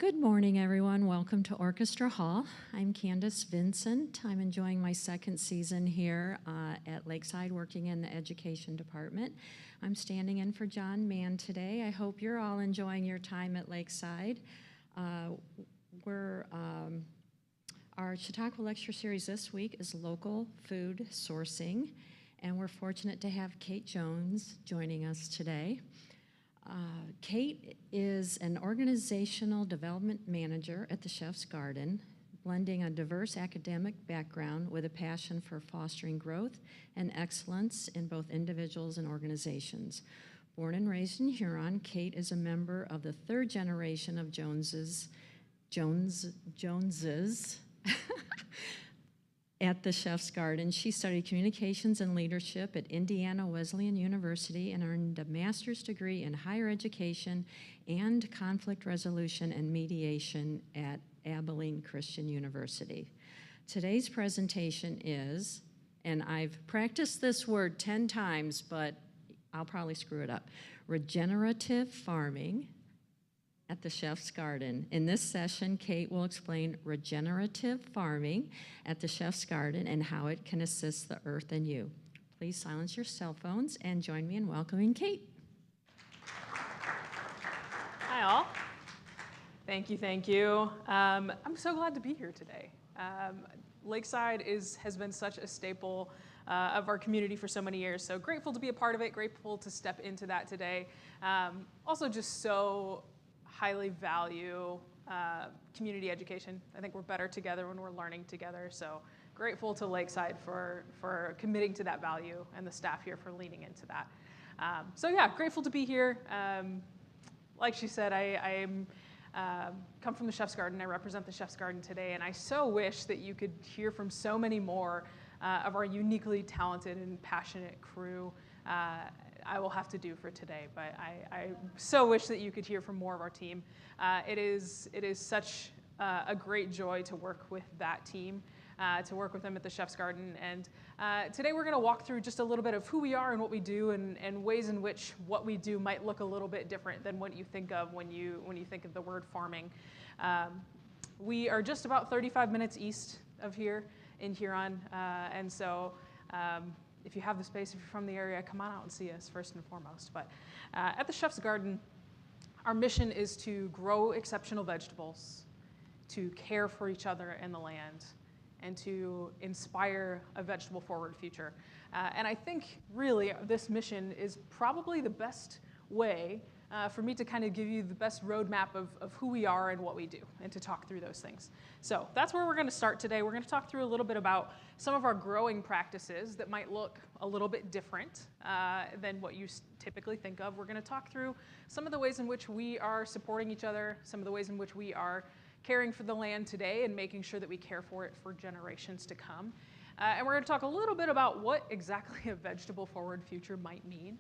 Good morning, everyone. Welcome to Orchestra Hall. I'm Candace Vincent. I'm enjoying my second season here at Lakeside, working in the education department. I'm standing in for John Mann today. I hope you're all enjoying your time at Lakeside. Our Chautauqua Lecture Series this week is Local Food Sourcing, and we're fortunate to have Kate Jones joining us today. Kate is an organizational development manager at the Chef's Garden, blending a diverse academic background with a passion for fostering growth and excellence in both individuals and organizations. Born and raised in Huron, Kate is a member of the third generation of Joneses at the Chef's Garden. She studied communications and leadership at Indiana Wesleyan University and earned a master's degree in higher education and conflict resolution and mediation at Abilene Christian University. Today's presentation is, and I've practiced this word 10 times, but I'll probably screw it up, regenerative farming at the Chef's Garden. In this session, Kate will explain regenerative farming at the Chef's Garden and how it can assist the earth and you. Please silence your cell phones and join me in welcoming Kate. Hi all. Thank you. I'm so glad to be here today. Lakeside has been such a staple of our community for so many years, so grateful to be a part of it, grateful to step into that today. Also just so highly value community education. I think we're better together when we're learning together, so grateful to Lakeside for committing to that value and the staff here for leaning into that. So yeah, grateful to be here. Like she said, I come from the Chef's Garden. I represent the Chef's Garden today, and I so wish that you could hear from so many more of our uniquely talented and passionate crew. I will have to do for today, but I so wish that you could hear from more of our team. It is such a great joy to work with that team, to work with them at the Chef's Garden. And today we're going to walk through just a little bit of who we are and what we do, and ways in which what we do might look a little bit different than what you think of when you think of the word farming. We are just about 35 minutes east of here in Huron, and so if you have the space, if you're from the area, come on out and see us first and foremost. But at the Chef's Garden, our mission is to grow exceptional vegetables, to care for each other and the land, and to inspire a vegetable-forward future. And I think, really, this mission is probably the best way for me to kind of give you the best roadmap of who we are and what we do, and to talk through those things. So that's where we're going to start today. We're going to talk through a little bit about some of our growing practices that might look a little bit different than what you typically think of. We're going to talk through some of the ways in which we are supporting each other, some of the ways in which we are caring for the land today and making sure that we care for it for generations to come. And we're going to talk a little bit about what exactly a vegetable-forward future might mean,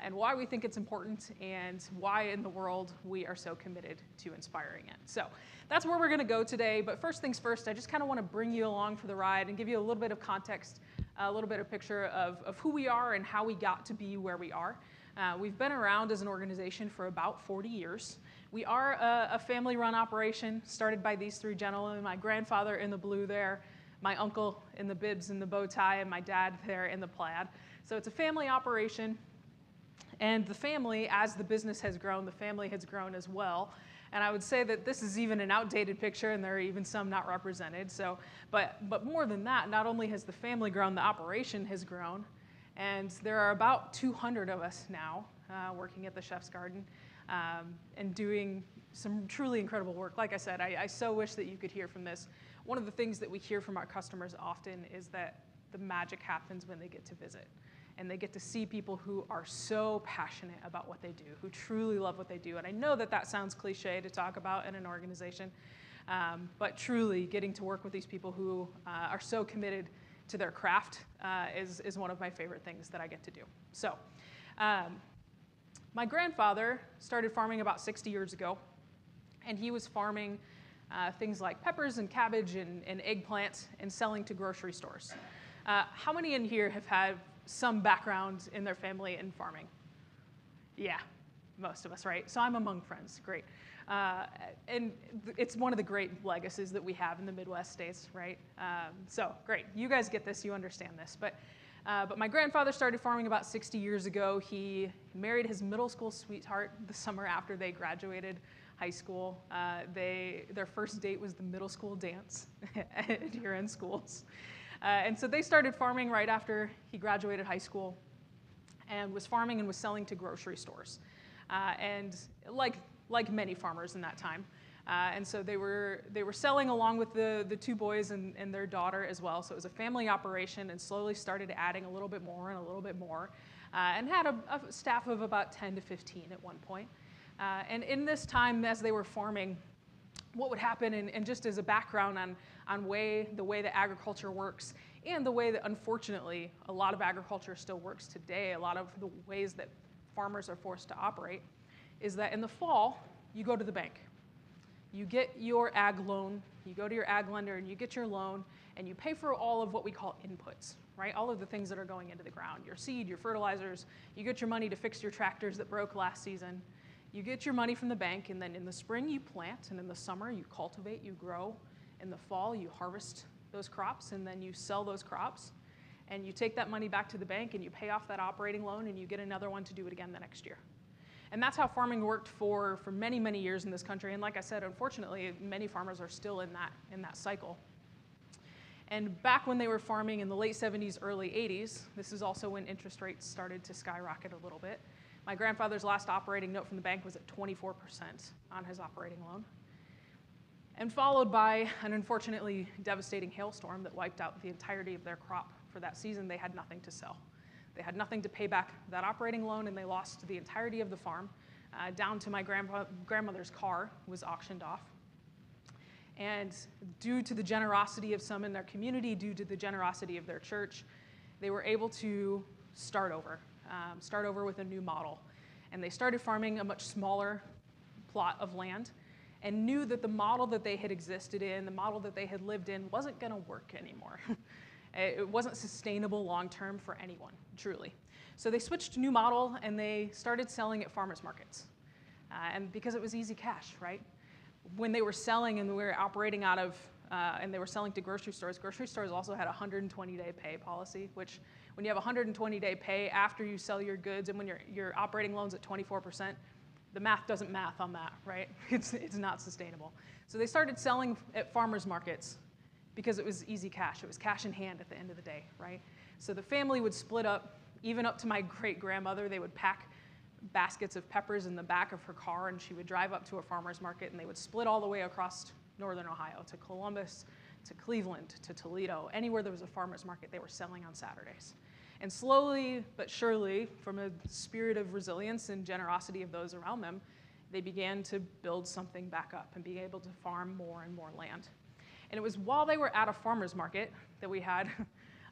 and why we think it's important, and why in the world we are so committed to inspiring it. So that's where we're going to go today. But first things first, I just kind of want to bring you along for the ride and give you a little bit of context, a little bit of picture of who we are and how we got to be where we are. We've been around as an organization for about 40 years. We are a family-run operation started by these three gentlemen, my grandfather in the blue there, my uncle in the bibs and the bow tie, and my dad there in the plaid. So it's a family operation. And the family, as the business has grown, the family has grown as well. And I would say that this is even an outdated picture, and there are even some not represented. So, but more than that, not only has the family grown, the operation has grown. And there are about 200 of us now working at the Chef's Garden and doing some truly incredible work. Like I said, I so wish that you could hear from this. One of the things that we hear from our customers often is that the magic happens when they get to visit. And they get to see people who are so passionate about what they do, who truly love what they do. And I know that that sounds cliche to talk about in an organization, but truly getting to work with these people who are so committed to their craft is one of my favorite things that I get to do. So my grandfather started farming about 60 years ago, and he was farming things like peppers and cabbage and eggplant and selling to grocery stores. How many in here have had some background in their family in farming? Yeah, most of us, right? So I'm among friends, great. And it's one of the great legacies that we have in the Midwest states, right? So great, you guys get this, you understand this. But my grandfather started farming about 60 years ago. He married his middle school sweetheart the summer after they graduated high school. Their first date was the middle school dance at year-end schools. And so they started farming right after he graduated high school and was farming and was selling to grocery stores. And like many farmers in that time. And so they were selling along with the two boys and their daughter as well. So it was a family operation and slowly started adding a little bit more and a little bit more. And had a staff of about 10 to 15 at one point. And in this time, as they were farming, what would happen, and just as a background on the way that agriculture works, and the way that, unfortunately, a lot of agriculture still works today, a lot of the ways that farmers are forced to operate, is that in the fall, you go to the bank. You get your ag loan, you go to your ag lender, and you get your loan, and you pay for all of what we call inputs, right? All of the things that are going into the ground, your seed, your fertilizers, you get your money to fix your tractors that broke last season. You get your money from the bank, and then in the spring you plant, and in the summer you cultivate, you grow. In the fall you harvest those crops, and then you sell those crops. And you take that money back to the bank, and you pay off that operating loan, and you get another one to do it again the next year. And that's how farming worked for many, many years in this country. And like I said, unfortunately, many farmers are still in that cycle. And back when they were farming in the late 70s, early 80s, this is also when interest rates started to skyrocket a little bit. My grandfather's last operating note from the bank was at 24% on his operating loan. And followed by an unfortunately devastating hailstorm that wiped out the entirety of their crop for that season. They had nothing to sell. They had nothing to pay back that operating loan, and they lost the entirety of the farm, down to my grandmother's car was auctioned off. And due to the generosity of some in their community, due to the generosity of their church, they were able to start over with a new model. And they started farming a much smaller plot of land and knew that the model that they had existed in, the model that they had lived in, wasn't going to work anymore. It wasn't sustainable long-term for anyone, truly. So they switched to a new model, and they started selling at farmers markets. And because it was easy cash, right? When they were selling and we were operating out of, and they were selling to grocery stores also had a 120-day pay policy, which when you have 120-day pay after you sell your goods and when your operating loan's at 24%, the math doesn't math on that, right? It's not sustainable. So they started selling at farmers markets because it was easy cash. It was cash in hand at the end of the day, right? So the family would split up, even up to my great-grandmother. They would pack baskets of peppers in the back of her car, and she would drive up to a farmer's market, and they would split all the way across northern Ohio to Columbus, to Cleveland, to Toledo. Anywhere there was a farmer's market, they were selling on Saturdays. And slowly but surely, from a spirit of resilience and generosity of those around them, they began to build something back up and be able to farm more and more land. And it was while they were at a farmer's market that we had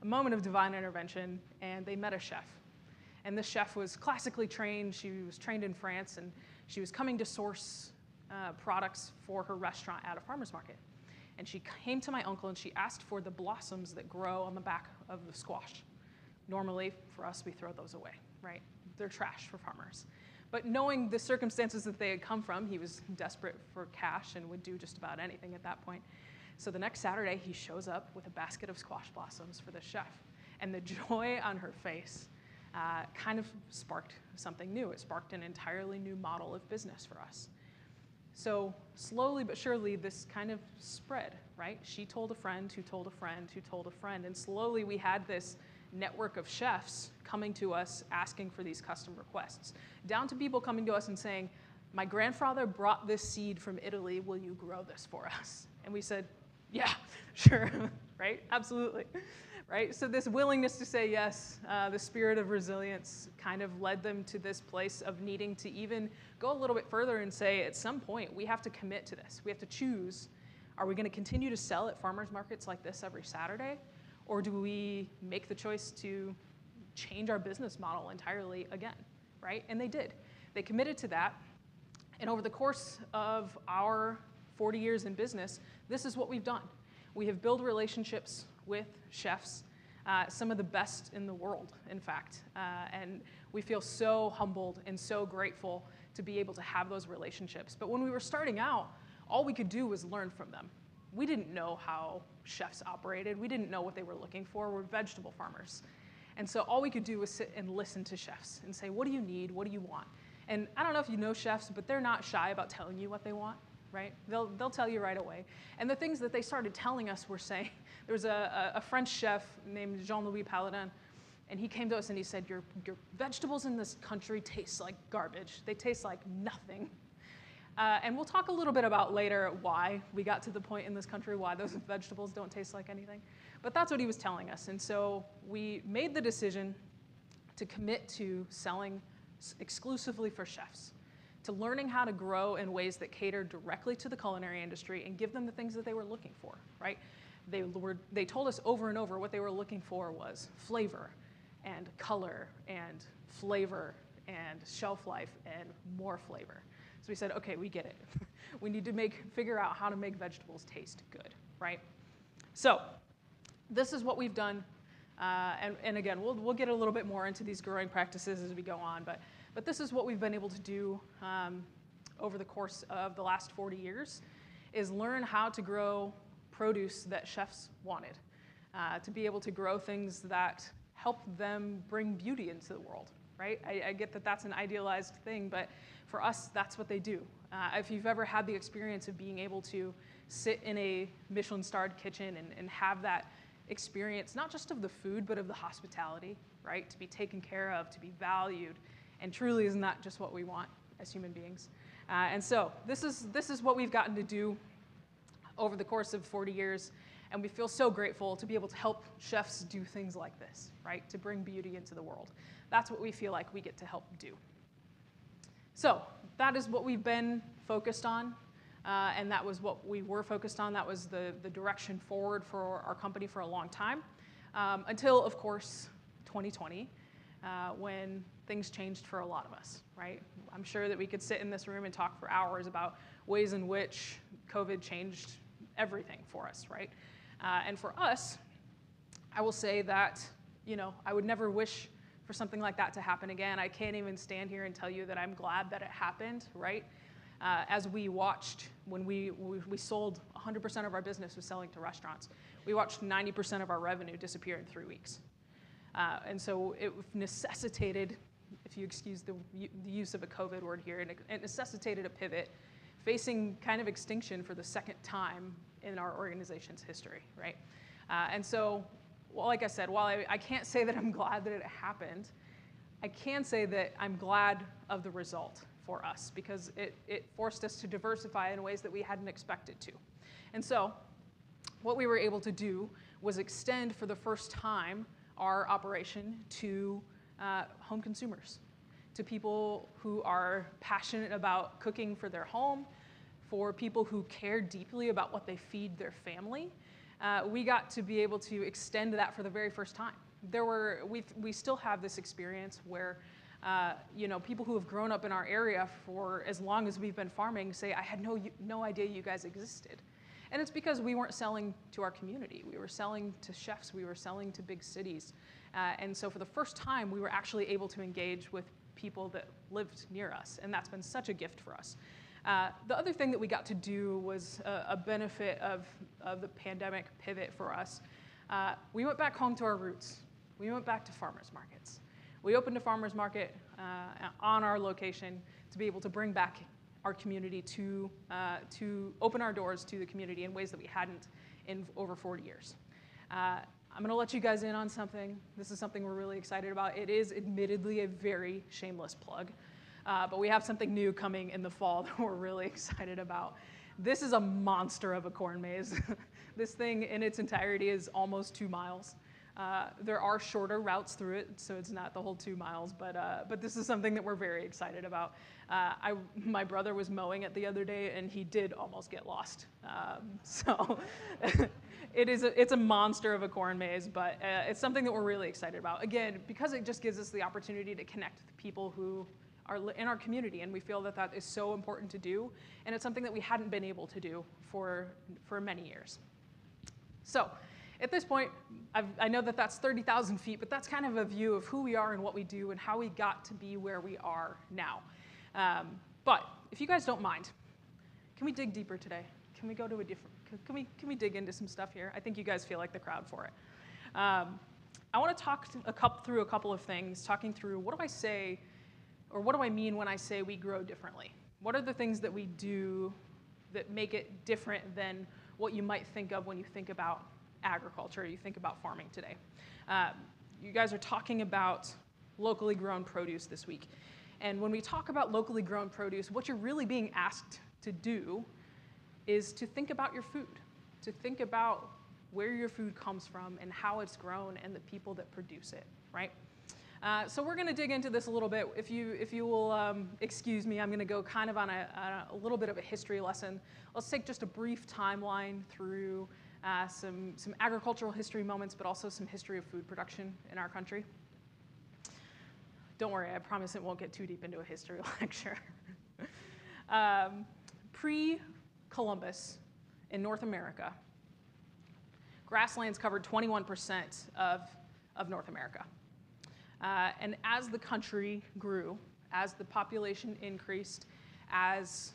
a moment of divine intervention, and they met a chef. And this chef was classically trained. She was trained in France, and she was coming to source products for her restaurant at a farmer's market. And she came to my uncle, and she asked for the blossoms that grow on the back of the squash. Normally, for us, we throw those away, right? They're trash for farmers. But knowing the circumstances that they had come from, he was desperate for cash and would do just about anything at that point. So the next Saturday, he shows up with a basket of squash blossoms for the chef. And the joy on her face kind of sparked something new. It sparked an entirely new model of business for us. So slowly but surely, this kind of spread, right? She told a friend who told a friend who told a friend. And slowly we had this network of chefs coming to us asking for these custom requests, down to people coming to us and saying, my grandfather brought this seed from Italy, will you grow this for us? And we said, yeah, sure, right? Absolutely, right? So this willingness to say yes, the spirit of resilience kind of led them to this place of needing to even go a little bit further and say, at some point, we have to commit to this. We have to choose, are we gonna continue to sell at farmers markets like this every Saturday? Or do we make the choice to change our business model entirely again, right? And they did. They committed to that. And over the course of our 40 years in business, this is what we've done. We have built relationships with chefs, some of the best in the world, in fact. And we feel so humbled and so grateful to be able to have those relationships. But when we were starting out, all we could do was learn from them. We didn't know how chefs operated. We didn't know what they were looking for. We're vegetable farmers. And so all we could do was sit and listen to chefs and say, what do you need? What do you want? And I don't know if you know chefs, but they're not shy about telling you what they want, right? They'll tell you right away. And the things that they started telling us were saying, there was a French chef named Jean-Louis Paladin, and he came to us and he said, your vegetables in this country taste like garbage. They taste like nothing. And we'll talk a little bit about later why we got to the point in this country why those vegetables don't taste like anything. But that's what he was telling us. And so we made the decision to commit to selling exclusively for chefs, to learning how to grow in ways that cater directly to the culinary industry and give them the things that they were looking for, right? They told us over and over what they were looking for was flavor and color and flavor and shelf life and more flavor. So we said, okay, we get it. We need to figure out how to make vegetables taste good, right? So this is what we've done. And again, we'll get a little bit more into these growing practices as we go on, but this is what we've been able to do over the course of the last 40 years, is learn how to grow produce that chefs wanted, to be able to grow things that help them bring beauty into the world, right? I get that that's an idealized thing, but for us, that's what they do. If you've ever had the experience of being able to sit in a Michelin-starred kitchen and have that experience, not just of the food, but of the hospitality, right? To be taken care of, to be valued, and truly isn't that just what we want as human beings? And so this is what we've gotten to do over the course of 40 years, and we feel so grateful to be able to help chefs do things like this, right? To bring beauty into the world. That's what we feel like we get to help do. So that is what we've been focused on, and that was what we were focused on. That was the direction forward for our company for a long time, until, of course, 2020, when things changed for a lot of us, right? I'm sure that we could sit in this room and talk for hours about ways in which COVID changed everything for us, right? And for us, I will say that, I would never wish for something like that to happen again. I can't even stand here and tell you that I'm glad that it happened, right? As we watched, when we sold 100% of our business was selling to restaurants, we watched 90% of our revenue disappear in 3 weeks. And so it necessitated, if you excuse the use of a COVID word here, it necessitated a pivot, facing kind of extinction for the second time in our organization's history, right? And so, well, like I said, while I can't say that I'm glad that it happened, I can say that I'm glad of the result for us, because it forced us to diversify in ways that we hadn't expected to. And so what we were able to do was extend for the first time our operation to home consumers, to people who are passionate about cooking for their home, for people who care deeply about what they feed their family. We got to be able to extend that for the very first time. We still have this experience where people who have grown up in our area for as long as we've been farming say, I had no idea you guys existed. And it's because we weren't selling to our community. We were selling to chefs. We were selling to big cities. And so for the first time, we were actually able to engage with people that lived near us. And that's been such a gift for us. The other thing that we got to do was a benefit of the pandemic pivot for us. We went back home to our roots. We went back to farmers markets. We opened a farmers market on our location to be able to bring back our community, to open our doors to the community in ways that we hadn't in over 40 years. I'm going to let you guys in on something. This is something we're really excited about. It is admittedly a very shameless plug, but we have something new coming in the fall that we're really excited about. This is a monster of a corn maze. This thing in its entirety is almost 2 miles. There are shorter routes through it, so it's not the whole 2 miles, but this is something that we're very excited about. My brother was mowing it the other day, and he did almost get lost. So it's a monster of a corn maze, but it's something that we're really excited about. Again, because it just gives us the opportunity to connect with people who are in our community, and we feel that that is so important to do, and it's something that we hadn't been able to do for many years. So at this point, I know that that's 30,000 feet, but that's kind of a view of who we are and what we do and how we got to be where we are now. But if you guys don't mind, can we dig deeper today? Can we go to a different, can we dig into some stuff here? I think you guys feel like the crowd for it. I want to talk through a couple of things, talking through what do I say, or what do I mean when I say we grow differently? What are the things that we do that make it different than what you might think of when you think about agriculture, you think about farming today? You guys are talking about locally grown produce this week. And when we talk about locally grown produce, what you're really being asked to do is to think about your food, to think about where your food comes from and how it's grown and the people that produce it, right? So we're going to dig into this a little bit. If you will excuse me, I'm going to go kind of on a little bit of a history lesson. Let's take just a brief timeline through some agricultural history moments, but also some history of food production in our country. Don't worry, I promise it won't get too deep into a history lecture. Pre-Columbus in North America, grasslands covered 21% of North America. And as the country grew, as the population increased, as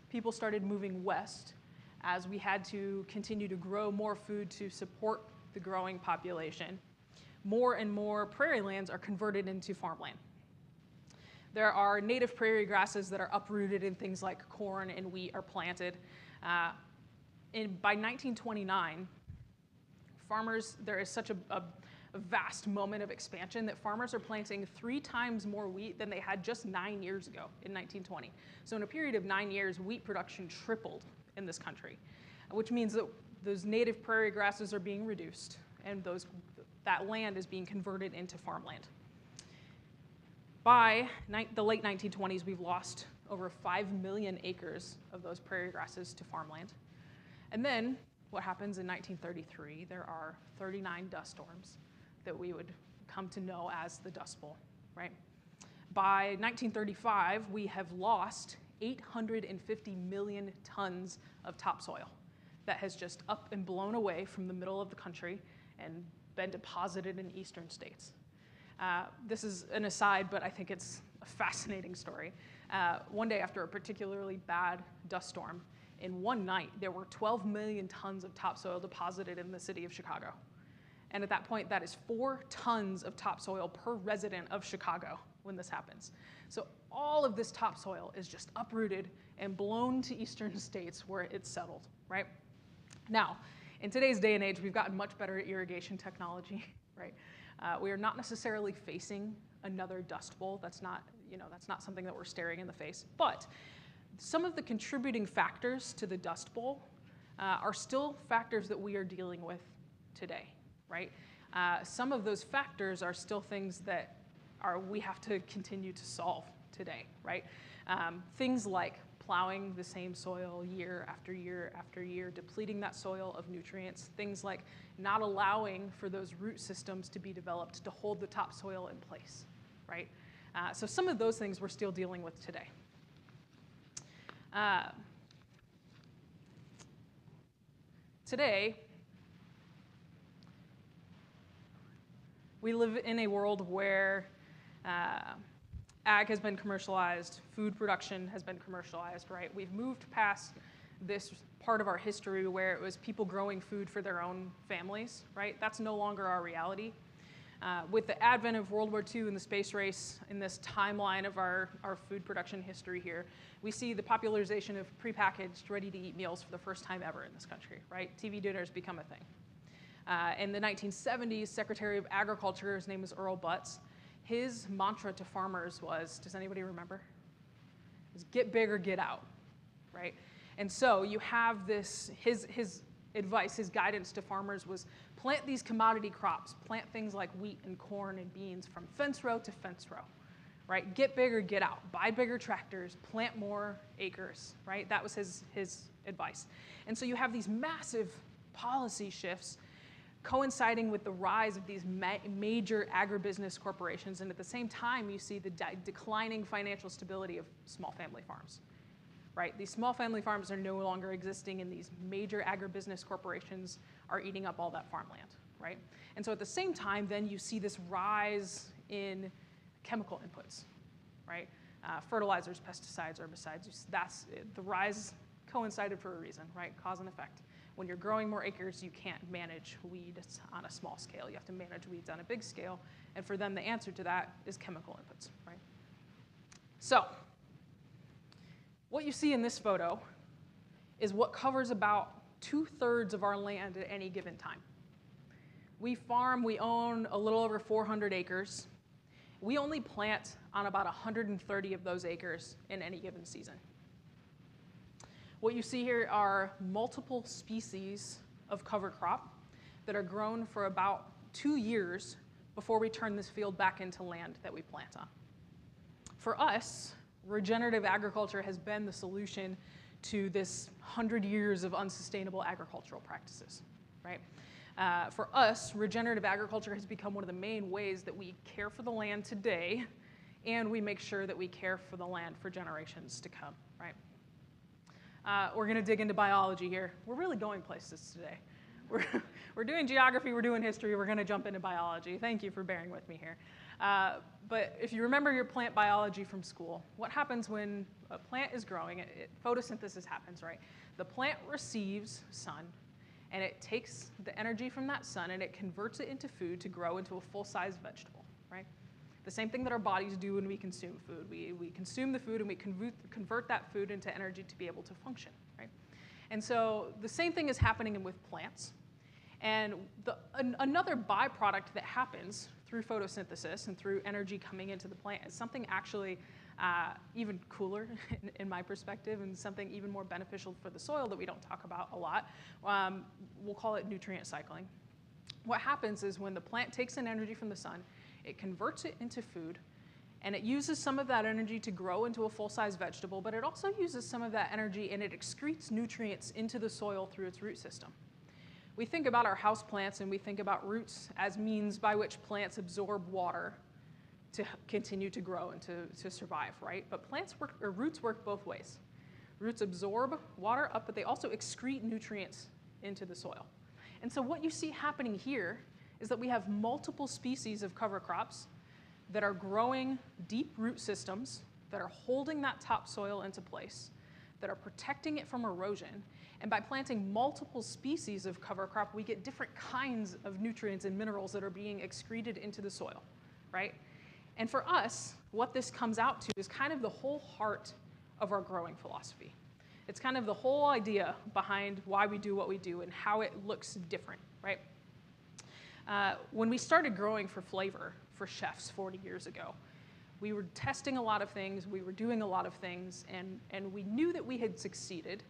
people started moving west, as we had to continue to grow more food to support the growing population, more and more prairie lands are converted into farmland. There are native prairie grasses that are uprooted and things like corn and wheat are planted. By 1929, farmers, there is such a vast moment of expansion that farmers are planting 3 times more wheat than they had just 9 years ago in 1920. So in a period of 9 years, wheat production tripled in this country, which means that those native prairie grasses are being reduced and that land is being converted into farmland. By the late 1920s, we've lost over 5 million acres of those prairie grasses to farmland. And then what happens in 1933, there are 39 dust storms that we would come to know as the Dust Bowl, right? By 1935, we have lost 850 million tons of topsoil that has just up and blown away from the middle of the country and been deposited in eastern states. This is an aside, but I think it's a fascinating story. One day after a particularly bad dust storm, in one night, there were 12 million tons of topsoil deposited in the city of Chicago. And at that point, that is 4 tons of topsoil per resident of Chicago when this happens. So all of this topsoil is just uprooted and blown to eastern states where it's settled, right? Now, in today's day and age, we've gotten much better at irrigation technology, right? We are not necessarily facing another Dust Bowl. That's not something that we're staring in the face. But some of the contributing factors to the Dust Bowl are still factors that we are dealing with today, right? Some of those factors are still things that we have to continue to solve today, right? Things like plowing the same soil year after year after year, depleting that soil of nutrients, things like not allowing for those root systems to be developed to hold the topsoil in place, right? So some of those things we're still dealing with today. Today, we live in a world where ag has been commercialized, food production has been commercialized, right? We've moved past this part of our history where it was people growing food for their own families, right? That's no longer our reality. With the advent of World War II and the space race in this timeline of our food production history here, we see the popularization of prepackaged, ready-to-eat meals for the first time ever in this country, right? TV dinners become a thing. In the 1970s, Secretary of Agriculture, his name was Earl Butz, his mantra to farmers was, does anybody remember? It was get big or get out, right? And so you have this, his advice, his guidance to farmers was plant these commodity crops, plant things like wheat and corn and beans from fence row to fence row, right? Get big or get out, buy bigger tractors, plant more acres, right? That was his advice. And so you have these massive policy shifts coinciding with the rise of these major agribusiness corporations, and at the same time, you see the declining financial stability of small family farms, right? These small family farms are no longer existing, and these major agribusiness corporations are eating up all that farmland, right? And so at the same time, then you see this rise in chemical inputs, right? fertilizers, pesticides, herbicides. The rise coincided for a reason, right? Cause and effect. When you're growing more acres, you can't manage weeds on a small scale. You have to manage weeds on a big scale. And for them, the answer to that is chemical inputs, right? So what you see in this photo is what covers about 2/3 of our land at any given time. We own a little over 400 acres. We only plant on about 130 of those acres in any given season. What you see here are multiple species of cover crop that are grown for about 2 years before we turn this field back into land that we plant on. For us, regenerative agriculture has been the solution to this 100 years of unsustainable agricultural practices, right? For us, regenerative agriculture has become one of the main ways that we care for the land today, and we make sure that we care for the land for generations to come, right? We're going to dig into biology here. We're really going places today. We're doing geography, we're doing history, we're going to jump into biology. Thank you for bearing with me here. But if you remember your plant biology from school, what happens when a plant is growing? Photosynthesis happens, right? The plant receives sun, and it takes the energy from that sun and it converts it into food to grow into a full-size vegetable, right? The same thing that our bodies do when we consume food. We consume the food and we convert that food into energy to be able to function, right? And so the same thing is happening with plants. And another byproduct that happens through photosynthesis and through energy coming into the plant is something actually even cooler in my perspective, and something even more beneficial for the soil that we don't talk about a lot. We'll call it nutrient cycling. What happens is when the plant takes in energy from the sun, it converts it into food, and it uses some of that energy to grow into a full-size vegetable, but it also uses some of that energy and it excretes nutrients into the soil through its root system. We think about our house plants and we think about roots as means by which plants absorb water to continue to grow and to survive, right? But roots work both ways. Roots absorb water up, but they also excrete nutrients into the soil. And so what you see happening here is that we have multiple species of cover crops that are growing deep root systems, that are holding that topsoil into place, that are protecting it from erosion. And by planting multiple species of cover crop, we get different kinds of nutrients and minerals that are being excreted into the soil, right? And for us, what this comes out to is kind of the whole heart of our growing philosophy. It's kind of the whole idea behind why we do what we do and how it looks different, right? When we started growing for flavor for chefs 40 years ago, we were testing a lot of things, we were doing a lot of things, and we knew that we had succeeded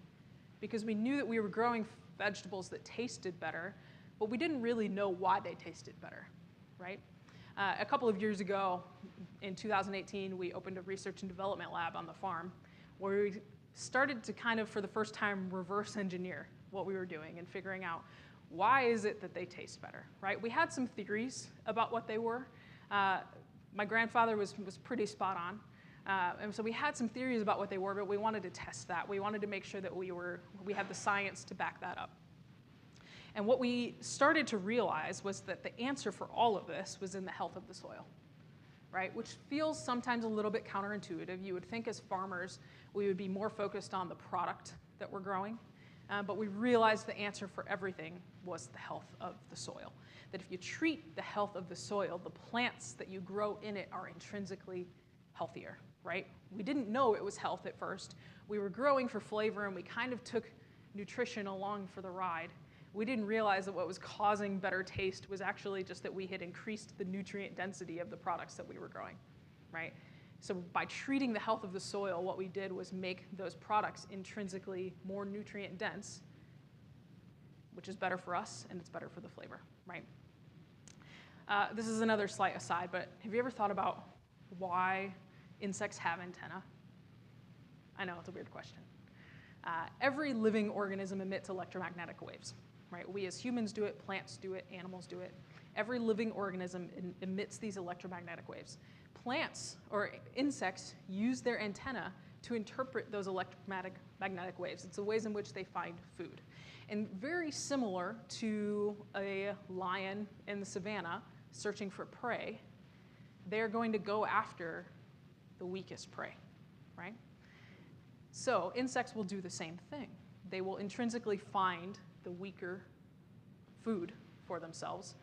because we knew that we were growing vegetables that tasted better, but we didn't really know why they tasted better, right? A couple of years ago, in 2018, we opened a research and development lab on the farm where we started to kind of, for the first time, reverse engineer what we were doing and figuring out why is it that they taste better, right? We had some theories about what they were. My grandfather was pretty spot on. And so we had some theories about what they were, but we wanted to test that. We wanted to make sure that we had the science to back that up. And what we started to realize was that the answer for all of this was in the health of the soil, right? Which feels sometimes a little bit counterintuitive. You would think as farmers, we would be more focused on the product that we're growing. But we realized the answer for everything was the health of the soil. That if you treat the health of the soil, the plants that you grow in it are intrinsically healthier, right? We didn't know it was health at first. We were growing for flavor and we kind of took nutrition along for the ride. We didn't realize that what was causing better taste was actually just that we had increased the nutrient density of the products that we were growing, right? So by treating the health of the soil, what we did was make those products intrinsically more nutrient dense, which is better for us and it's better for the flavor, right? This is another slight aside, but have you ever thought about why insects have antennae? I know, it's a weird question. Every living organism emits electromagnetic waves, right? We as humans do it, plants do it, animals do it. Every living organism emits these electromagnetic waves. Plants or insects use their antenna to interpret those electromagnetic waves. It's the ways in which they find food. And very similar to a lion in the savannah searching for prey, they're going to go after the weakest prey, right? So insects will do the same thing. They will intrinsically find the weaker food for themselves.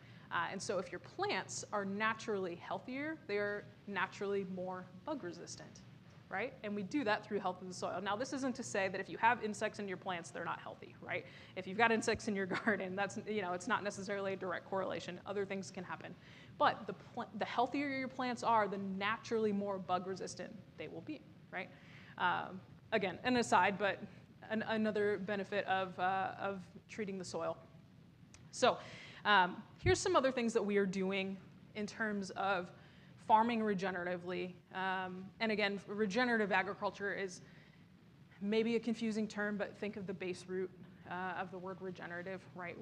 And so if your plants are naturally healthier, they are naturally more bug resistant, right? And we do that through health of the soil. Now, this isn't to say that if you have insects in your plants, they're not healthy, right? If you've got insects in your garden, that's, it's not necessarily a direct correlation. Other things can happen. But the healthier your plants are, the naturally more bug resistant they will be, right? Again, an aside, but another benefit of treating the soil. So here's some other things that we are doing in terms of farming regeneratively. And again, regenerative agriculture is maybe a confusing term, but think of the base root of the word regenerative, right?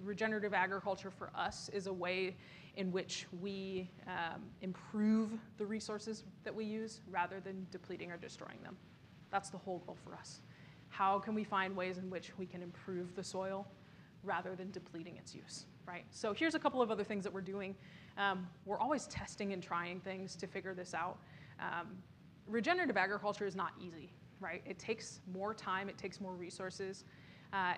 Regenerative agriculture for us is a way in which we improve the resources that we use rather than depleting or destroying them. That's the whole goal for us. How can we find ways in which we can improve the soil rather than depleting its use, right? So here's a couple of other things that we're doing. We're always testing and trying things to figure this out. Regenerative agriculture is not easy, right? It takes more time, it takes more resources.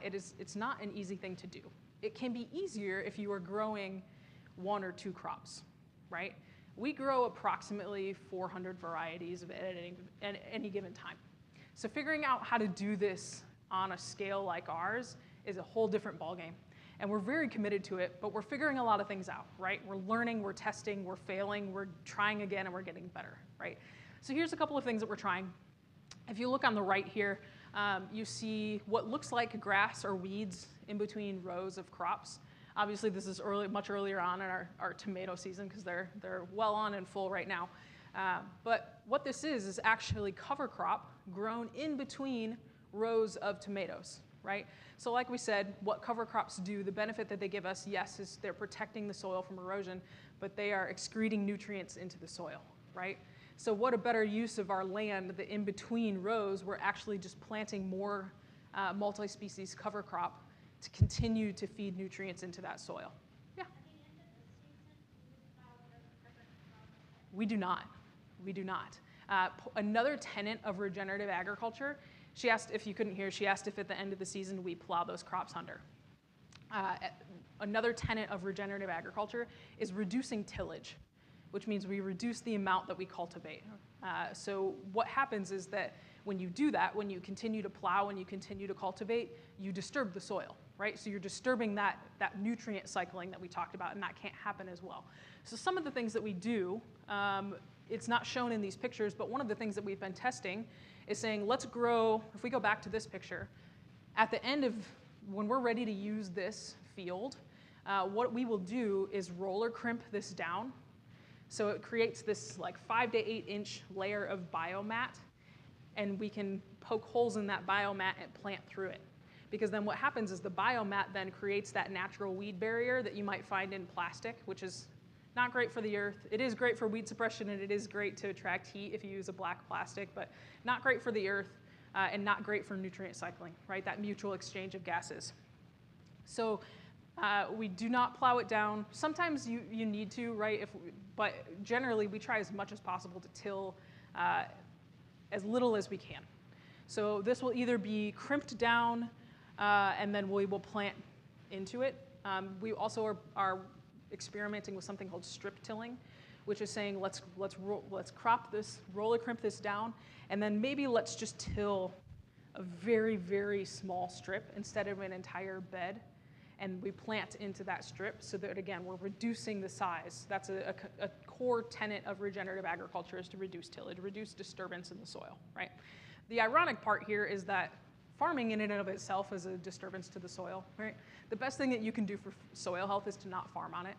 It's not an easy thing to do. It can be easier if you are growing 1 or 2 crops, right? We grow approximately 400 varieties at any given time. So figuring out how to do this on a scale like ours is a whole different ballgame. And we're very committed to it, but we're figuring a lot of things out, right? We're learning, we're testing, we're failing, we're trying again, and we're getting better, right? So here's a couple of things that we're trying. If you look on the right here, you see what looks like grass or weeds in between rows of crops. Obviously, this is much earlier on in our tomato season because they're well on and full right now. But what this is actually cover crop grown in between rows of tomatoes, right? So like we said, what cover crops do, the benefit that they give us, yes, is they're protecting the soil from erosion, but they are excreting nutrients into the soil, right? So what a better use of our land, the in-between rows, we're actually just planting more multi-species cover crop to continue to feed nutrients into that soil. Yeah? We do not. We do not. Another tenet of regenerative agriculture, she asked, if you couldn't hear, she asked if at the end of the season we plow those crops under. Another tenet of regenerative agriculture is reducing tillage, which means we reduce the amount that we cultivate. So what happens is that when you do that, when you continue to plow and you continue to cultivate, you disturb the soil, right? So you're disturbing that nutrient cycling that we talked about, and that can't happen as well. So some of the things that we do, it's not shown in these pictures, but one of the things that we've been testing is saying, let's grow, if we go back to this picture, at the end of, when we're ready to use this field, what we will do is roller crimp this down. So it creates this like 5 to 8 inch layer of biomat, and we can poke holes in that biomat and plant through it. Because then what happens is the biomat then creates that natural weed barrier that you might find in plastic, which is not great for the earth. It is great for weed suppression, and it is great to attract heat if you use a black plastic, but not great for the earth and not great for nutrient cycling, right? That mutual exchange of gases. So we do not plow it down. Sometimes you need to, right? But generally, we try as much as possible to till as little as we can. So this will either be crimped down, and then we will plant into it. We also are experimenting with something called strip tilling, which is saying let's crop this, roller crimp this down, and then maybe let's just till a very, very small strip instead of an entire bed, and we plant into that strip so that, again, we're reducing the size. That's a core tenet of regenerative agriculture, is to reduce tillage, reduce disturbance in the soil, right? The ironic part here is that farming in and of itself is a disturbance to the soil, right? The best thing that you can do for soil health is to not farm on it.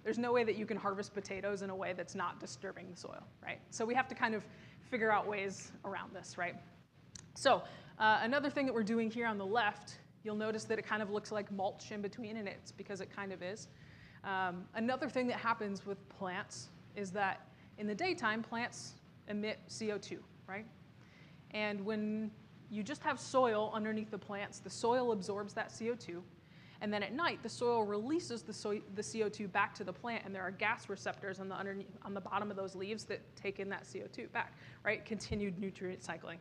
There's no way that you can harvest potatoes in a way that's not disturbing the soil, right? So we have to kind of figure out ways around this, right? So another thing that we're doing here on the left, you'll notice that it kind of looks like mulch in between, and it's because it kind of is. Another thing that happens with plants is that in the daytime, plants emit CO2, right? And when you just have soil underneath the plants, the soil absorbs that CO2, And then at night, the soil releases the CO2 back to the plant, and there are gas receptors on the bottom of those leaves that take in that CO2 back, right? Continued nutrient cycling.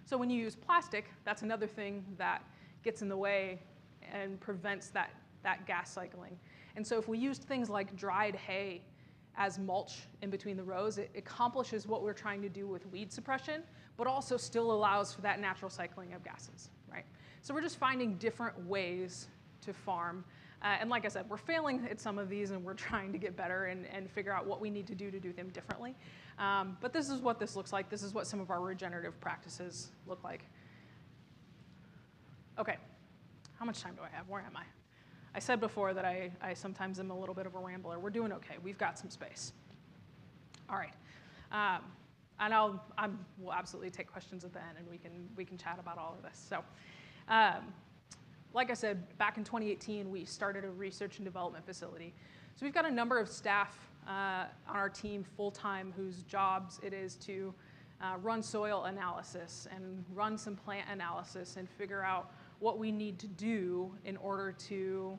So when you use plastic, that's another thing that gets in the way and prevents that gas cycling. And so if we used things like dried hay as mulch in between the rows, it accomplishes what we're trying to do with weed suppression, but also still allows for that natural cycling of gases, right? So we're just finding different ways to farm. And like I said, we're failing at some of these, and we're trying to get better and figure out what we need to do them differently. But this is what this looks like. This is what some of our regenerative practices look like. Okay, how much time do I have? Where am I? I said before that I sometimes am a little bit of a rambler. We're doing okay. We've got some space. All right. And we'll absolutely take questions at the end, and we can chat about all of this. So, like I said, back in 2018, we started a research and development facility. So we've got a number of staff on our team full-time whose jobs it is to run soil analysis and run some plant analysis and figure out what we need to do in order to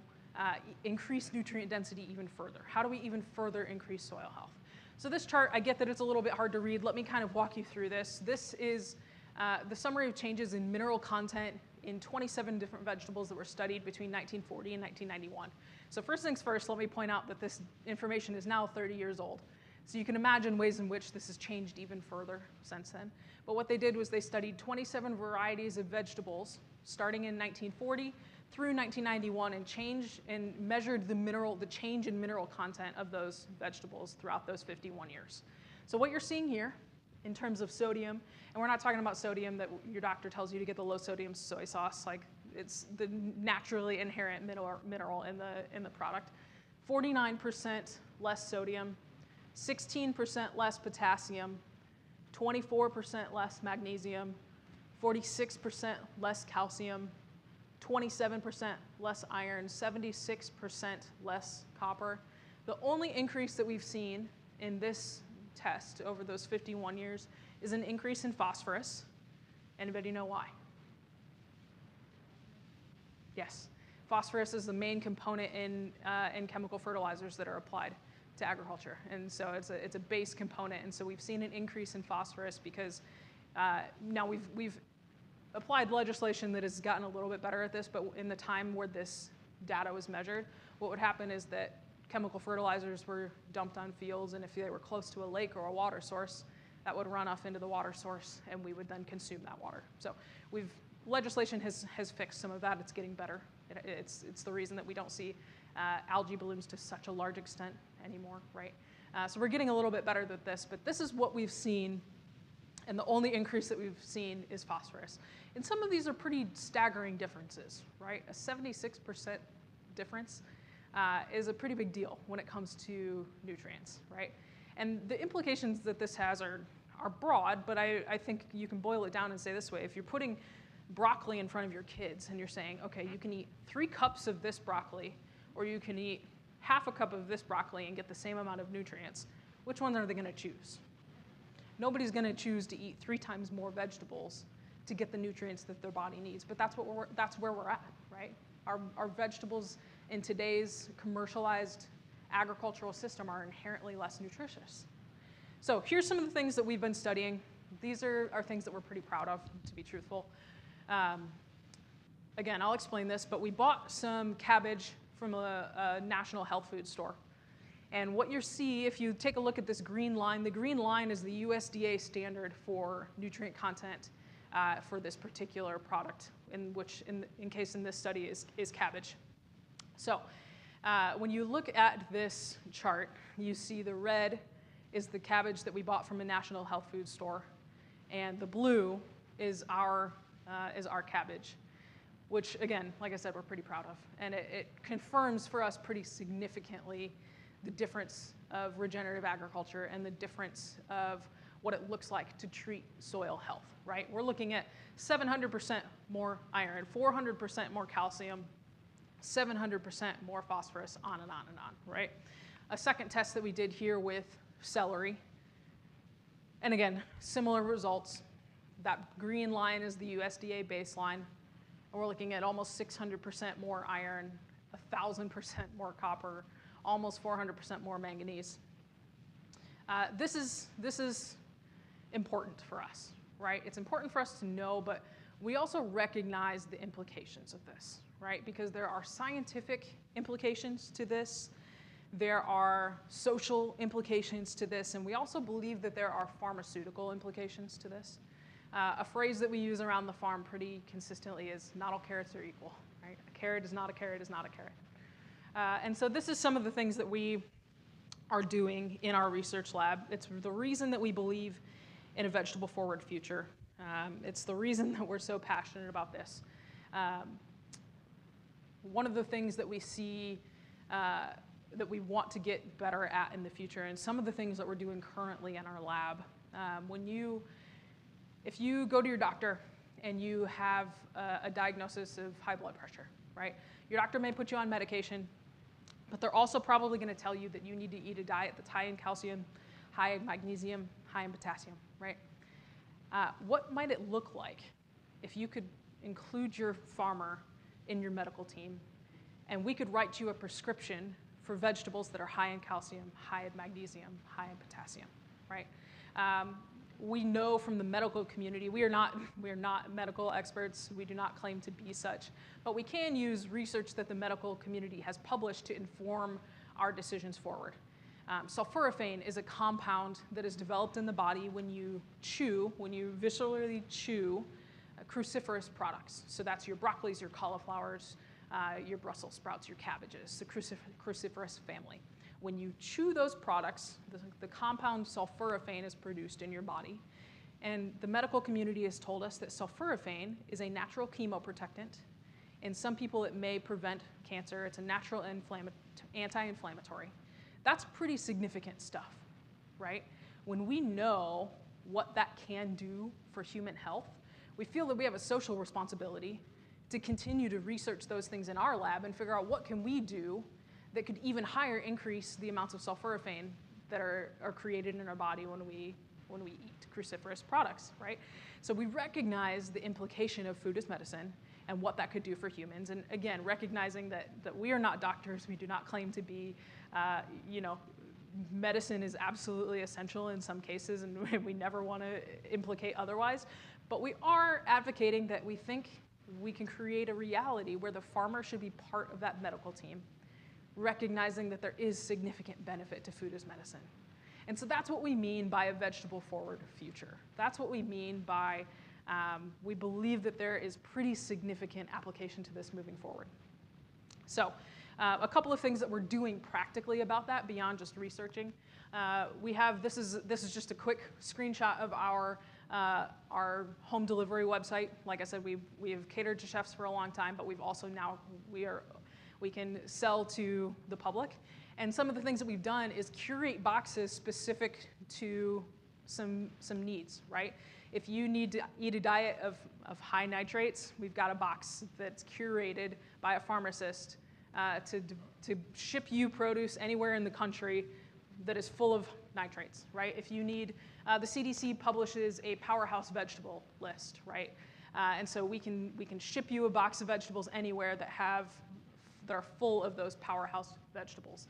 increase nutrient density even further. How do we even further increase soil health? So this chart, I get that it's a little bit hard to read. Let me kind of walk you through this. This is the summary of changes in mineral content in 27 different vegetables that were studied between 1940 and 1991. So first things first, let me point out that this information is now 30 years old. So you can imagine ways in which this has changed even further since then. But what they did was they studied 27 varieties of vegetables starting in 1940 through 1991 and measured the change in mineral content of those vegetables throughout those 51 years. So what you're seeing here in terms of sodium, and we're not talking about sodium that your doctor tells you to get the low sodium soy sauce, like it's the naturally inherent mineral in the product. 49% less sodium, 16% less potassium, 24% less magnesium, 46% less calcium, 27% less iron, 76% less copper. The only increase that we've seen in this test over those 51 years is an increase in phosphorus. Anybody know why? Yes. Phosphorus is the main component in chemical fertilizers that are applied to agriculture. And so it's a base component. And so we've seen an increase in phosphorus because now we've applied legislation that has gotten a little bit better at this, but in the time where this data was measured, what would happen is that chemical fertilizers were dumped on fields, and if they were close to a lake or a water source, that would run off into the water source, and we would then consume that water. So legislation has fixed some of that. It's getting better. It's the reason that we don't see algae blooms to such a large extent anymore, right? So we're getting a little bit better at this, but this is what we've seen, and the only increase that we've seen is phosphorus. And some of these are pretty staggering differences, right? A 76% difference is a pretty big deal when it comes to nutrients, right? And the implications that this has are broad, but I think you can boil it down and say this way. If you're putting broccoli in front of your kids and you're saying, okay, you can eat 3 cups of this broccoli, or you can eat half a cup of this broccoli and get the same amount of nutrients, which one are they going to choose? Nobody's going to choose to eat 3 times more vegetables to get the nutrients that their body needs, but that's where we're at, right? Our vegetables in today's commercialized agricultural system are inherently less nutritious. So here's some of the things that we've been studying. These are things that we're pretty proud of, to be truthful. Again, I'll explain this, but we bought some cabbage from a national health food store. And what you see, if you take a look at this green line, the green line is the USDA standard for nutrient content for this particular product, in case in this study is cabbage. So when you look at this chart, you see the red is the cabbage that we bought from a national health food store, and the blue is our cabbage, which again, like I said, we're pretty proud of. And it confirms for us pretty significantly the difference of regenerative agriculture and the difference of what it looks like to treat soil health, right? We're looking at 700% more iron, 400% more calcium, 700% more phosphorus, on and on and on, right? A second test that we did here with celery, and again, similar results. That green line is the USDA baseline. and we're looking at almost 600% more iron, 1,000% more copper, almost 400% more manganese. This is important for us, right? It's important for us to know, but we also recognize the implications of this, right? Because there are scientific implications to this, there are social implications to this, and we also believe that there are pharmaceutical implications to this. A phrase that we use around the farm pretty consistently is, not all carrots are equal, right? A carrot is not a carrot is not a carrot. And so this is some of the things that we are doing in our research lab. It's the reason that we believe in a vegetable-forward future. It's the reason that we're so passionate about this. One of the things that we see that we want to get better at in the future, and some of the things that we're doing currently in our lab, if you go to your doctor and you have a diagnosis of high blood pressure, right? Your doctor may put you on medication, but they're also probably going to tell you that you need to eat a diet that's high in calcium, high in magnesium, high in potassium, right? What might it look like if you could include your farmer in your medical team, and we could write you a prescription for vegetables that are high in calcium, high in magnesium, high in potassium, right? We know from the medical community, we are not medical experts, we do not claim to be such, but we can use research that the medical community has published to inform our decisions forward. Sulforaphane is a compound that is developed in the body when you viscerally chew cruciferous products. So that's your broccolis, your cauliflowers, your Brussels sprouts, your cabbages, the cruciferous family. When you chew those products, the compound sulforaphane is produced in your body. And the medical community has told us that sulforaphane is a natural chemoprotectant. In some people, it may prevent cancer. It's a natural anti-inflammatory. That's pretty significant stuff, right? When we know what that can do for human health, we feel that we have a social responsibility to continue to research those things in our lab and figure out what can we do that could even higher increase the amounts of sulforaphane that are created in our body when we eat cruciferous products, right? So we recognize the implication of food as medicine and what that could do for humans. And again, recognizing that we are not doctors, we do not claim to be, medicine is absolutely essential in some cases, and we never want to implicate otherwise. But we are advocating that we think we can create a reality where the farmer should be part of that medical team, recognizing that there is significant benefit to food as medicine. And so that's what we mean by a vegetable-forward future. That's what we mean by we believe that there is pretty significant application to this moving forward. So a couple of things that we're doing practically about that beyond just researching. This is just a quick screenshot of our home delivery website. Like I said, we have catered to chefs for a long time, but we've also now we can sell to the public. And some of the things that we've done is curate boxes specific to some needs, right? If you need to eat a diet of high nitrates, we've got a box that's curated by a pharmacist to ship you produce anywhere in the country that is full of nitrates, right? If you need, the CDC publishes a powerhouse vegetable list, right? And so we can ship you a box of vegetables anywhere that are full of those powerhouse vegetables.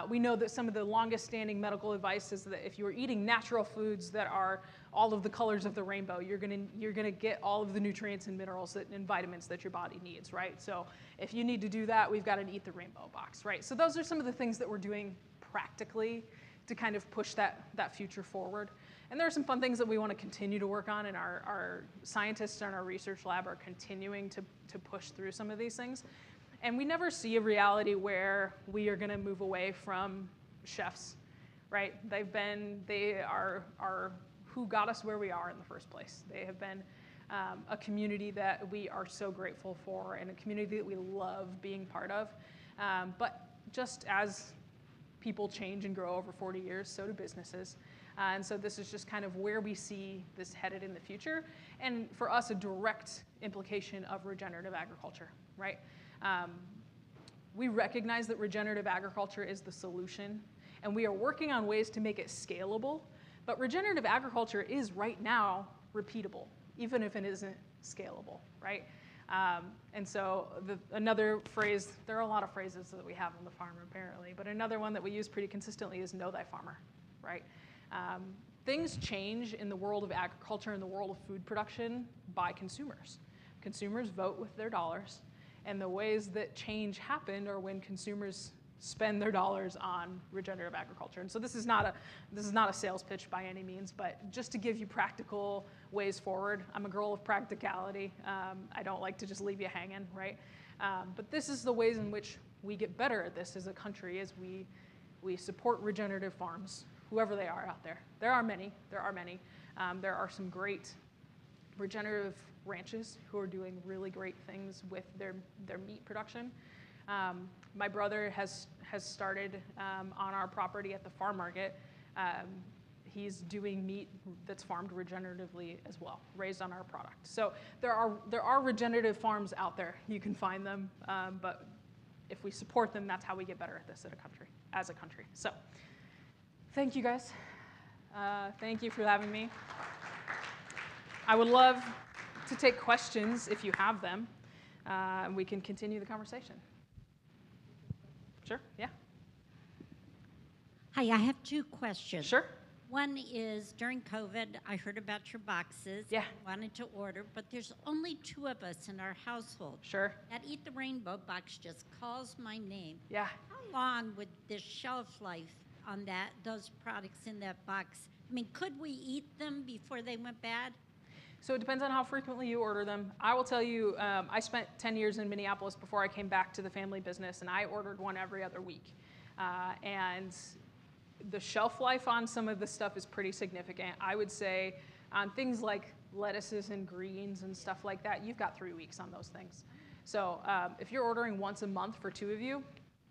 We know that some of the longest standing medical advice is that if you're eating natural foods that are all of the colors of the rainbow, you're gonna get all of the nutrients and minerals and vitamins that your body needs, right? So if you need to do that, we've got an Eat the Rainbow box, right? So those are some of the things that we're doing practically to kind of push that future forward. And there are some fun things that we want to continue to work on, and our scientists and our research lab are continuing to push through some of these things. And we never see a reality where we are going to move away from chefs, right? They are who got us where we are in the first place. They have been a community that we are so grateful for and a community that we love being part of. But just as people change and grow over 40 years, so do businesses. And so this is just kind of where we see this headed in the future. And for us, a direct implication of regenerative agriculture, right? We recognize that regenerative agriculture is the solution, and we are working on ways to make it scalable, but regenerative agriculture is right now repeatable, even if it isn't scalable, right? And so another phrase, there are a lot of phrases that we have on the farm apparently, but another one that we use pretty consistently is know thy farmer, right? Things change in the world of agriculture and the world of food production by consumers. Consumers vote with their dollars, and the ways that change happen are when consumers spend their dollars on regenerative agriculture. And so this is not a sales pitch by any means, but just to give you practical ways forward. I'm a girl of practicality. I don't like to just leave you hanging, right? But this is the ways in which we get better at this as a country, as we support regenerative farms, whoever they are out there. There are many. There are some great regenerative ranches who are doing really great things with their meat production. My brother has started on our property at the farm market. He's doing meat that's farmed regeneratively as well, raised on our product. So there are regenerative farms out there. You can find them, but if we support them, that's how we get better at this as a country. So thank you guys. Thank you for having me. I would love to take questions if you have them, and we can continue the conversation. Sure, yeah. Hi, I have two questions. Sure. One is, during COVID, I heard about your boxes. Yeah. I wanted to order, but there's only 2 of us in our household. Sure. That Eat the Rainbow box just calls my name. Yeah. How long would the shelf life on those products in that box? I mean, could we eat them before they went bad? So it depends on how frequently you order them. I will tell you, I spent 10 years in Minneapolis before I came back to the family business, and I ordered one every other week. And the shelf life on some of this stuff is pretty significant. I would say on things like lettuces and greens and stuff like that, you've got 3 weeks on those things. So if you're ordering once a month for 2 of you,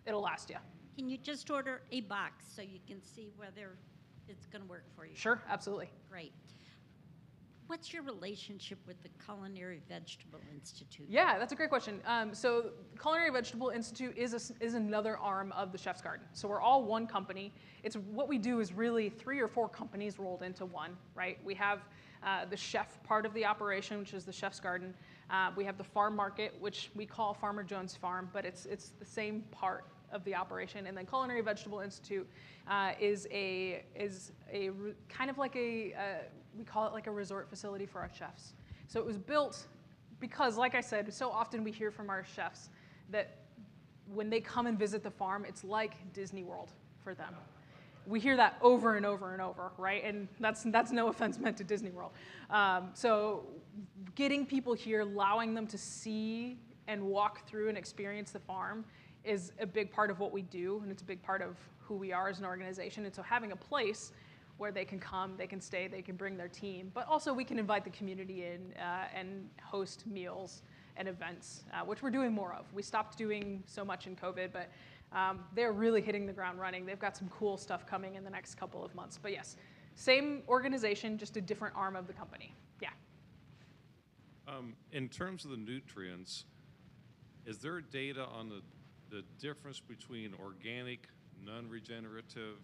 it'll last you. Can you just order a box so you can see whether it's going to work for you? Sure, absolutely. Great. What's your relationship with the Culinary Vegetable Institute? Yeah, that's a great question. So Culinary Vegetable Institute is another arm of the Chef's Garden. So we're all one company. What we do is really 3 or 4 companies rolled into one, right? We have the chef part of the operation, which is the Chef's Garden. We have the farm market, which we call Farmer Jones Farm, but it's the same part of the operation. And then Culinary Vegetable Institute is a kind of like we call it like a resort facility for our chefs. So it was built because, like I said, so often we hear from our chefs that when they come and visit the farm, it's like Disney World for them. We hear that over and over and over, right? And that's no offense meant to Disney World. So getting people here, allowing them to see and walk through and experience the farm is a big part of what we do, and it's a big part of who we are as an organization. And so having a place where they can come, they can stay, they can bring their team, but also we can invite the community in and host meals and events, which we're doing more of. We stopped doing so much in COVID, but they're really hitting the ground running. They've got some cool stuff coming in the next couple of months. But yes, same organization, just a different arm of the company. Yeah. In terms of the nutrients, is there data on the difference between organic, non-regenerative,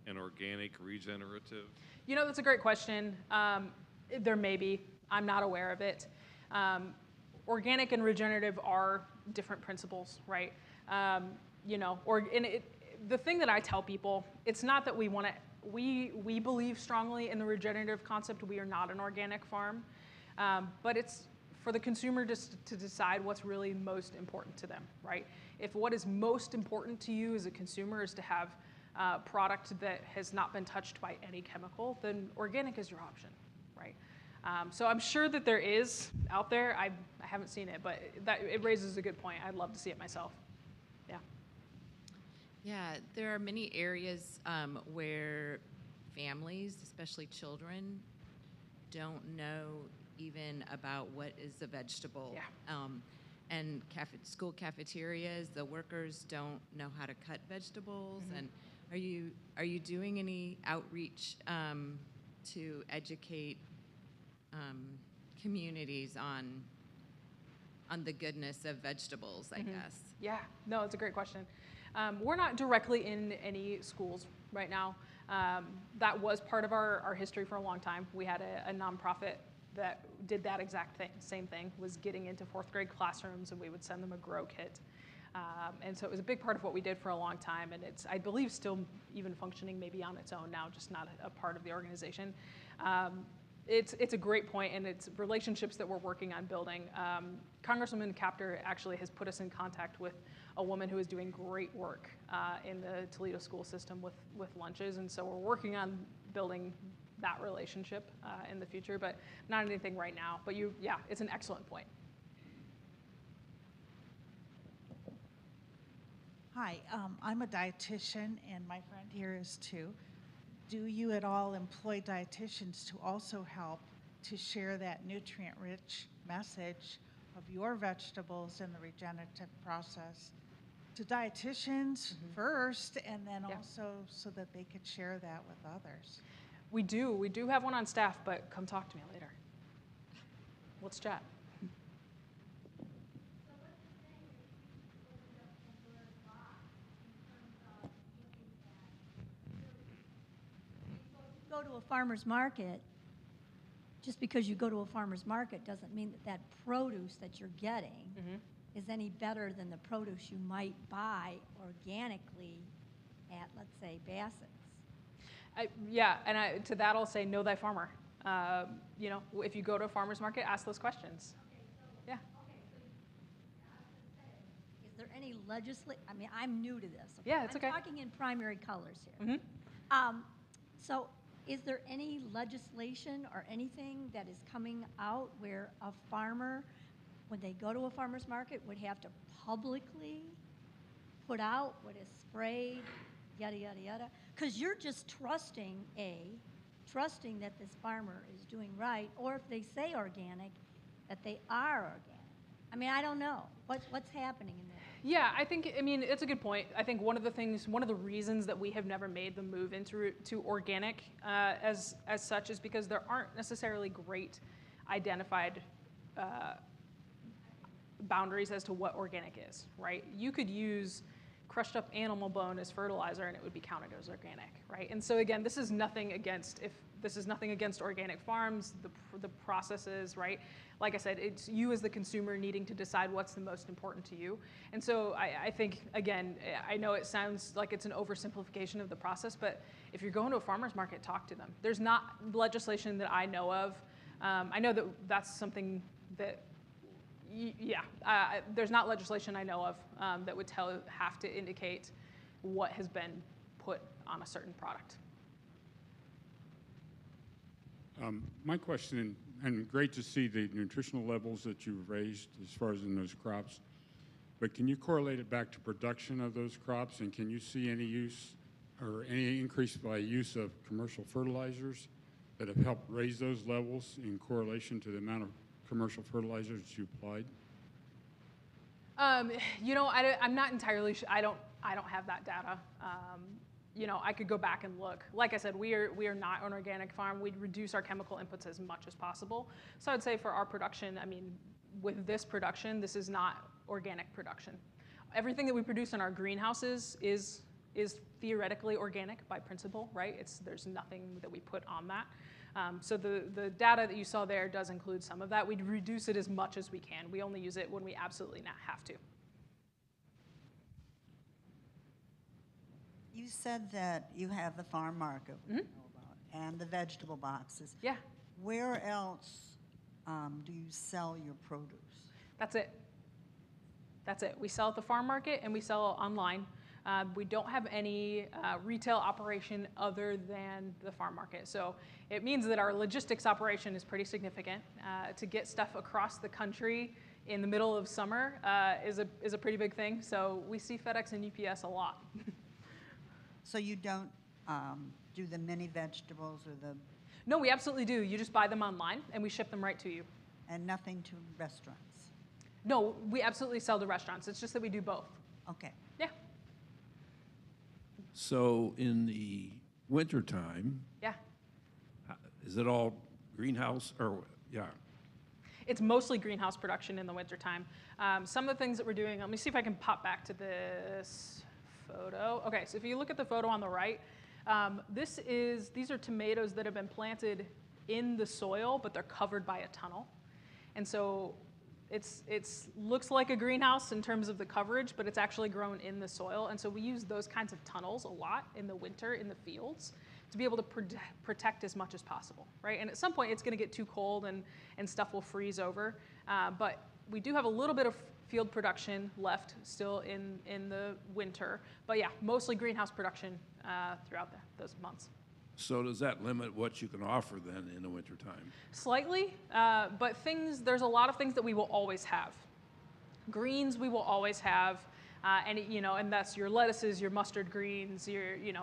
and organic regenerative? You know, that's a great question. There may be. I'm not aware of it. Organic and regenerative are different principles, right? The thing that I tell people, it's not that we believe strongly in the regenerative concept. We are not an organic farm, but it's for the consumer just to decide what's really most important to them, right? If what is most important to you as a consumer is to have product that has not been touched by any chemical, then organic is your option, right? So I'm sure that there is out there. I haven't seen it, but it raises a good point. I'd love to see it myself. Yeah. Yeah, there are many areas where families, especially children, don't know even about what is a vegetable. Yeah. And school cafeterias, the workers don't know how to cut vegetables. Mm-hmm. And are you doing any outreach to educate communities on the goodness of vegetables, I guess? Yeah, no, it's a great question. We're not directly in any schools right now. That was part of our history for a long time. We had a nonprofit that did that exact thing, same thing, was getting into 4th grade classrooms, and we would send them a grow kit. And so it was a big part of what we did for a long time, and it's, I believe, still even functioning maybe on its own now, just not a part of the organization. It's a great point, and it's relationships that we're working on building. Congresswoman Capter actually has put us in contact with a woman who is doing great work in the Toledo school system with lunches, and so we're working on building that relationship in the future, but not anything right now. But yeah, it's an excellent point. Hi, I'm a dietitian, and my friend here is too. Do you at all employ dietitians to also help to share that nutrient-rich message of your vegetables in the regenerative process to dietitians first, and then also so that they could share that with others? We do have one on staff, but come talk to me later. Let's chat. Go to a farmer's market, just because you go to a farmer's market doesn't mean that that produce that you're getting is any better than the produce you might buy organically at, let's say, Bassett's. Yeah, and to that I'll say, know thy farmer. You know, if you go to a farmer's market, ask those questions. Yeah. Is there any I mean, I'm new to this. Yeah, it's okay. I'm talking in primary colors here. So is there any legislation or anything that is coming out where a farmer, when they go to a farmer's market, would have to publicly put out what is sprayed, yada, yada, yada? Because you're just trusting that this farmer is doing right, or if they say organic, that they are organic. I mean, I don't know. What's happening in there? Yeah, I mean, it's a good point. I think one of the reasons that we have never made the move into organic as such is because there aren't necessarily great identified boundaries as to what organic is, right? You could use crushed up animal bone as fertilizer and it would be counted as organic, right? And so again, this is nothing against organic farms, the processes, right? Like I said, it's you as the consumer needing to decide what's the most important to you. And so I think, again, I know it sounds like it's an oversimplification of the process, but if you're going to a farmer's market, talk to them. There's not legislation that I know of. I know that that's something that, there's not legislation I know of that would have to indicate what has been put on a certain product. My question, and great to see the nutritional levels that you've raised as far as in those crops, but can you correlate it back to production of those crops, and can you see any use or any increase by use of commercial fertilizers that have helped raise those levels in correlation to the amount of commercial fertilizers that you applied? You know, I'm not entirely sure. I don't have that data. You know, I could go back and look. Like I said, we are not an organic farm. We reduce our chemical inputs as much as possible. So I'd say for our production, I mean, with this production, this is not organic production. Everything that we produce in our greenhouses is theoretically organic by principle, right? There's nothing that we put on that. So the data that you saw there does include some of that. We reduce it as much as we can. We only use it when we absolutely not have to. You said that you have the farm market we know about, and the vegetable boxes. Yeah. Where else do you sell your produce? That's it. That's it. We sell at the farm market and we sell online. We don't have any retail operation other than the farm market. So it means that our logistics operation is pretty significant. To get stuff across the country in the middle of summer is a pretty big thing. So we see FedEx and UPS a lot. So you don't do the mini vegetables or the... No, we absolutely do. You just buy them online and we ship them right to you. And nothing to restaurants? No, we absolutely sell to restaurants. It's just that we do both. Okay. Yeah. So in the wintertime, Yeah. is it all greenhouse or, yeah? It's mostly greenhouse production in the wintertime. Some of the things that we're doing, let me see if I can pop back to this photo. Okay, so if you look at the photo on the right, these are tomatoes that have been planted in the soil, but they're covered by a tunnel. And so it's looks like a greenhouse in terms of the coverage, but it's actually grown in the soil. And so we use those kinds of tunnels a lot in the winter in the fields to be able to protect as much as possible, right? And at some point it's gonna get too cold and stuff will freeze over. But we do have a little bit of field production left still in the winter. But yeah, mostly greenhouse production throughout those months. So does that limit what you can offer then in the wintertime? Slightly, but there's a lot of things that we will always have. Greens we will always have, and that's your lettuces, your mustard greens,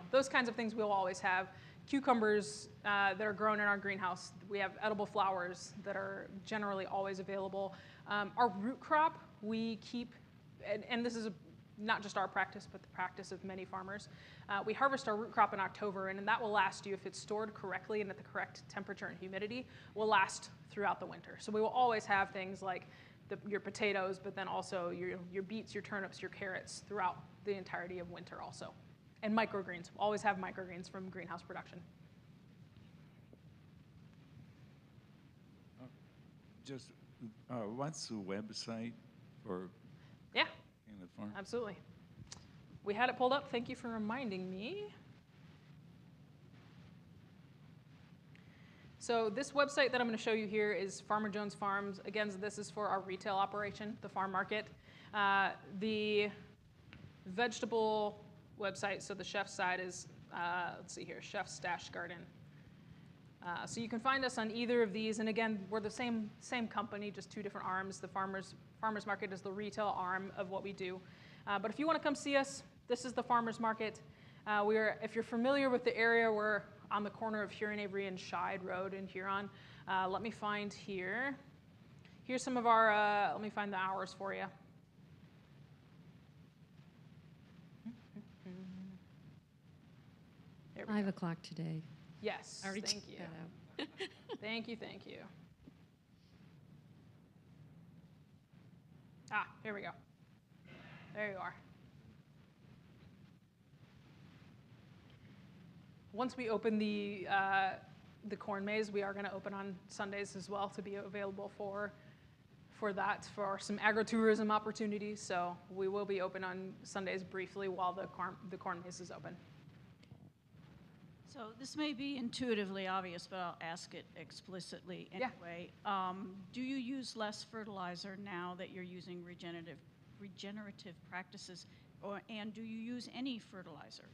those kinds of things we'll always have. Cucumbers that are grown in our greenhouse. We have edible flowers that are generally always available. Our root crop we keep, and this is not just our practice, but the practice of many farmers. We harvest our root crop in October, and that will last you, if it's stored correctly and at the correct temperature and humidity, will last throughout the winter. So we will always have things like your potatoes, but then also your beets, your turnips, your carrots throughout the entirety of winter also. And microgreens. We'll always have microgreens from greenhouse production. Just what's the website for Yeah. the farm? Absolutely. We had it pulled up. Thank you for reminding me. So this website that I'm going to show you here is Farmer Jones Farms. Again, this is for our retail operation, the farm market. The vegetable website, so the chef's side is, let's see here, Chef's Stash Garden. So you can find us on either of these. And again, we're the same company, just two different arms. The farmers market is the retail arm of what we do. But if you want to come see us, this is the farmers market. If you're familiar with the area, we're on the corner of Huron Avery and Scheid Road in Huron. Let me find here. Here's some of our, let me find the hours for you. There we 5 go. o'clock today. Yes, I already thank checked you. that out. Thank you. Ah, here we go. There you are. Once we open the corn maze, we are going to open on Sundays as well to be available for some agritourism opportunities. So we will be open on Sundays briefly while the corn maze is open. So this may be intuitively obvious, but I'll ask it explicitly anyway. Yeah. Do you use less fertilizer now that you're using regenerative practices, and do you use any fertilizer?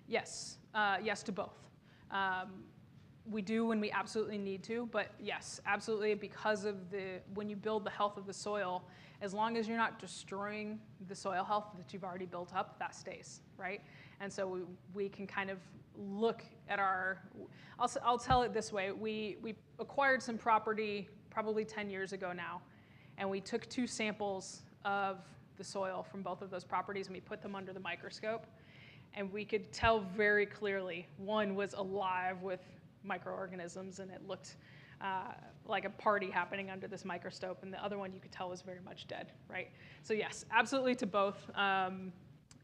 Yes, yes to both. We do when we absolutely need to, but yes, absolutely, because of when you build the health of the soil, as long as you're not destroying the soil health that you've already built up, that stays, right? And so we can kind of look at I'll tell it this way, we acquired some property probably 10 years ago now, and we took 2 samples of the soil from both of those properties and we put them under the microscope, and we could tell very clearly one was alive with microorganisms and it looked like a party happening under this microscope, and the other one you could tell was very much dead, right? So yes, absolutely to both.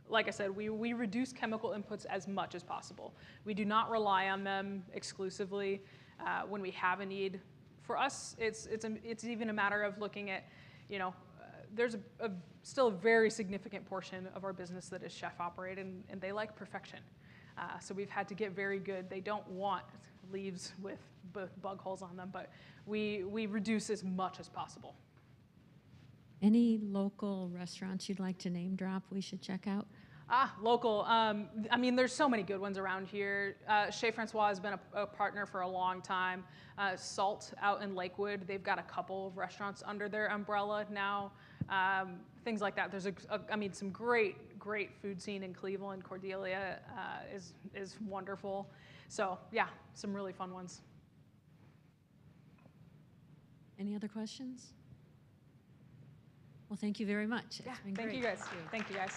Like I said, we reduce chemical inputs as much as possible. We do not rely on them exclusively when we have a need. For us, it's even a matter of looking at, there's still a very significant portion of our business that is chef operated, and they like perfection. So we've had to get very good. They don't want leaves with bug holes on them, but we reduce as much as possible. Any local restaurants you'd like to name drop we should check out? Local. There's so many good ones around here. Chez Francois has been a partner for a long time. Salt out in Lakewood, they've got a couple of restaurants under their umbrella now. Things like that. There's some great food scene in Cleveland. Cordelia is wonderful. So yeah, some really fun ones. Any other questions? Well, thank you very much. Yeah, It's been thank great. you guys. Thank you guys.